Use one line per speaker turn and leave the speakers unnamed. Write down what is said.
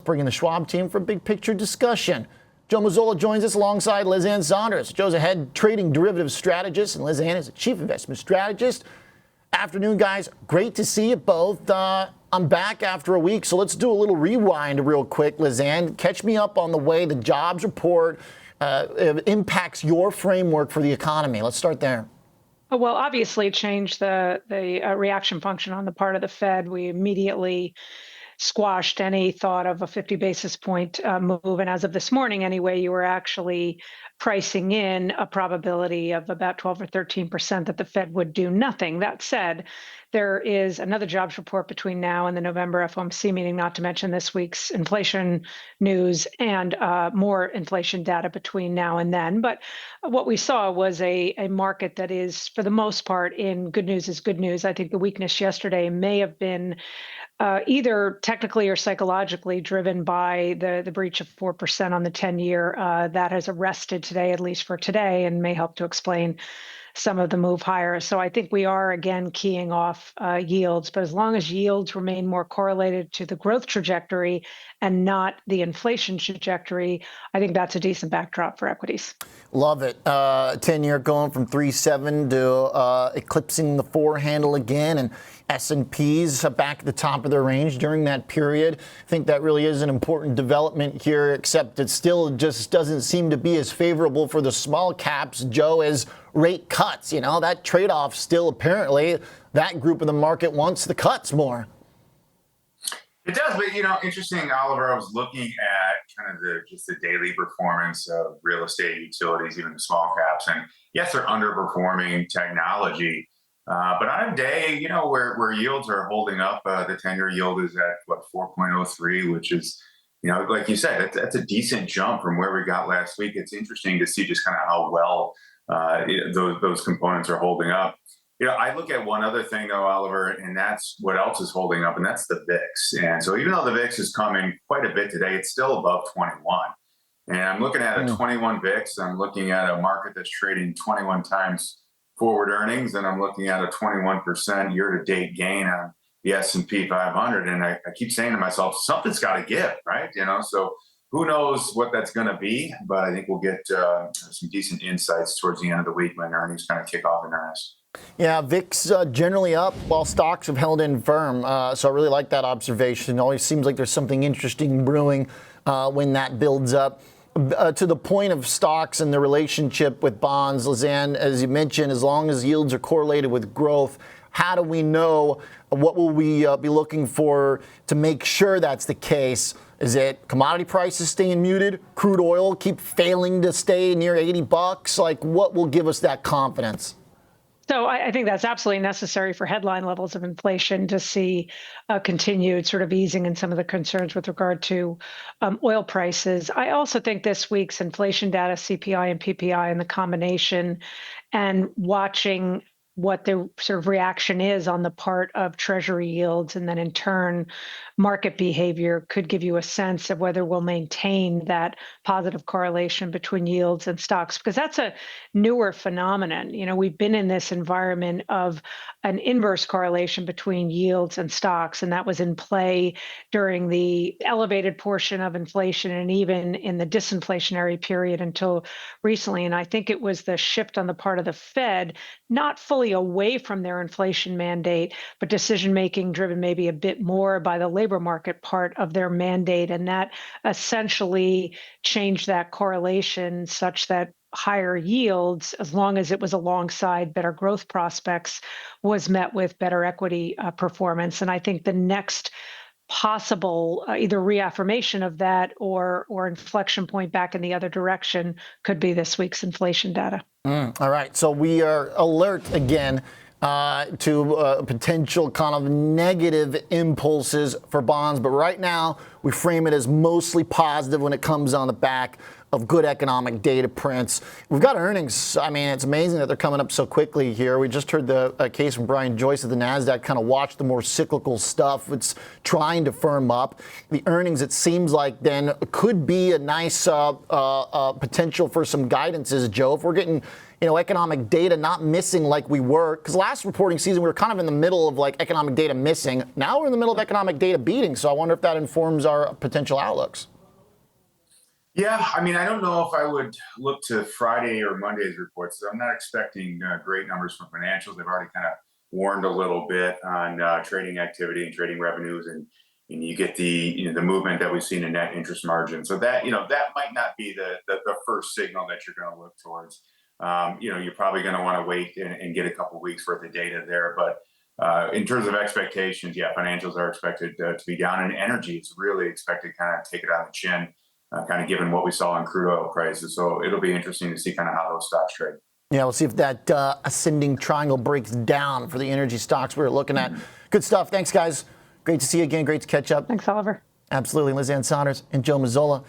bringing the Schwab team for a big picture discussion. Joe Mazzola joins us alongside Ann Sonders. Joe's a head trading derivatives strategist, and Ann is a chief investment strategist. Afternoon, guys. Great to see you both. I'm back after a week, so let's do a little rewind real quick. Ann, catch me up on the way the jobs report impacts your framework for the economy. Let's start there.
Well, obviously, it changed the reaction function on the part of the Fed. We immediately squashed any thought of a 50 basis point move. And as of this morning, anyway, you were actually pricing in a probability of about 12 or 13% that the Fed would do nothing. That said, there is another jobs report between now and the November FOMC meeting, not to mention this week's inflation news and more inflation data between now and then. But what we saw was a market that is, for the most part, in good news is good news. I think the weakness yesterday may have been either technically or psychologically driven by the breach of 4% on the 10-year. That has arrested today, at least for today, and may help to explain some of the move higher. So I think we are, again, keying off yields. But as long as yields remain more correlated to the growth trajectory and not the inflation trajectory, I think that's a decent backdrop for equities.
Love it. 10-year going from 3.7 to eclipsing the 4 handle again, and S&Ps back at the top of their range during that period. I think that really is an important development here, except it still just doesn't seem to be as favorable for the small caps, Joe, as rate cuts. You know, that trade-off still apparently that group of the market wants the cuts more.
It does, but interesting, Oliver. I was looking at kind of just the daily performance of real estate, utilities, even the small caps, and yes, they're underperforming technology. But on a day, where yields are holding up, the 10-year yield is at 4.03, which is, like you said, that's a decent jump from where we got last week. It's interesting to see just kind of how well those components are holding up. I look at one other thing, though, Oliver, and that's what else is holding up, and that's the VIX. And so even though the VIX is coming quite a bit today, it's still above 21. And I'm looking at a 21 VIX. I'm looking at a market that's trading 21 times forward earnings, and I'm looking at a 21% year-to-date gain on the S&P 500. And I keep saying to myself, something's got to give, right? So who knows what that's going to be, but I think we'll get some decent insights towards the end of the week when earnings kind of kick off in earnest.
Yeah, VIX generally up while stocks have held in firm. So I really like that observation. It always seems like there's something interesting brewing when that builds up. To the point of stocks and the relationship with bonds, Ann, as you mentioned, as long as yields are correlated with growth, how do we know, what will we be looking for to make sure that's the case? Is it commodity prices staying muted? Crude oil keep failing to stay near $80? Like, what will give us that confidence?
So I think that's absolutely necessary for headline levels of inflation to see a continued sort of easing in some of the concerns with regard to oil prices. I also think this week's inflation data, CPI and PPI, and the combination, and watching what the sort of reaction is on the part of Treasury yields, and then in turn, market behavior could give you a sense of whether we'll maintain that positive correlation between yields and stocks, because that's a newer phenomenon. We've been in this environment of an inverse correlation between yields and stocks, and that was in play during the elevated portion of inflation and even in the disinflationary period until recently. And I think it was the shift on the part of the Fed, not fully away from their inflation mandate, but decision-making driven maybe a bit more by the labor market part of their mandate. And that essentially changed that correlation such that higher yields, as long as it was alongside better growth prospects, was met with better equity performance. And I think the next possible either reaffirmation of that or inflection point back in the other direction could be this week's inflation data.
All right. So we are alert again to potential kind of negative impulses for bonds. But right now, we frame it as mostly positive when it comes on the back of good economic data prints. We've got earnings. I mean, it's amazing that they're coming up so quickly here. We just heard the case from Brian Joyce of the NASDAQ kind of watch the more cyclical stuff. It's trying to firm up. The earnings, it seems like, then could be a nice potential for some guidances, Joe. If we're getting economic data not missing like we were, because last reporting season we were kind of in the middle of like economic data missing. Now we're in the middle of economic data beating. So I wonder if that informs are potential outlooks.
Yeah, I mean, I don't know if I would look to Friday or Monday's reports. I'm not expecting great numbers from financials. They've already kind of warned a little bit on trading activity and trading revenues, and you get the movement that we've seen in net interest margin. So that that might not be the first signal that you're going to look towards. You're probably going to want to wait and get a couple weeks worth of data there. But in terms of expectations, yeah, financials are expected to be down, and energy is really expected to kind of take it on the chin. Kind of given what we saw in crude oil prices. So it'll be interesting to see kind of how those stocks trade.
Yeah, we'll see if that ascending triangle breaks down for the energy stocks we're looking at. Good stuff. Thanks, guys. Great to see you again. Great to catch up.
Thanks, Oliver.
Absolutely. Liz Ann Sonders and Joe Mazzola.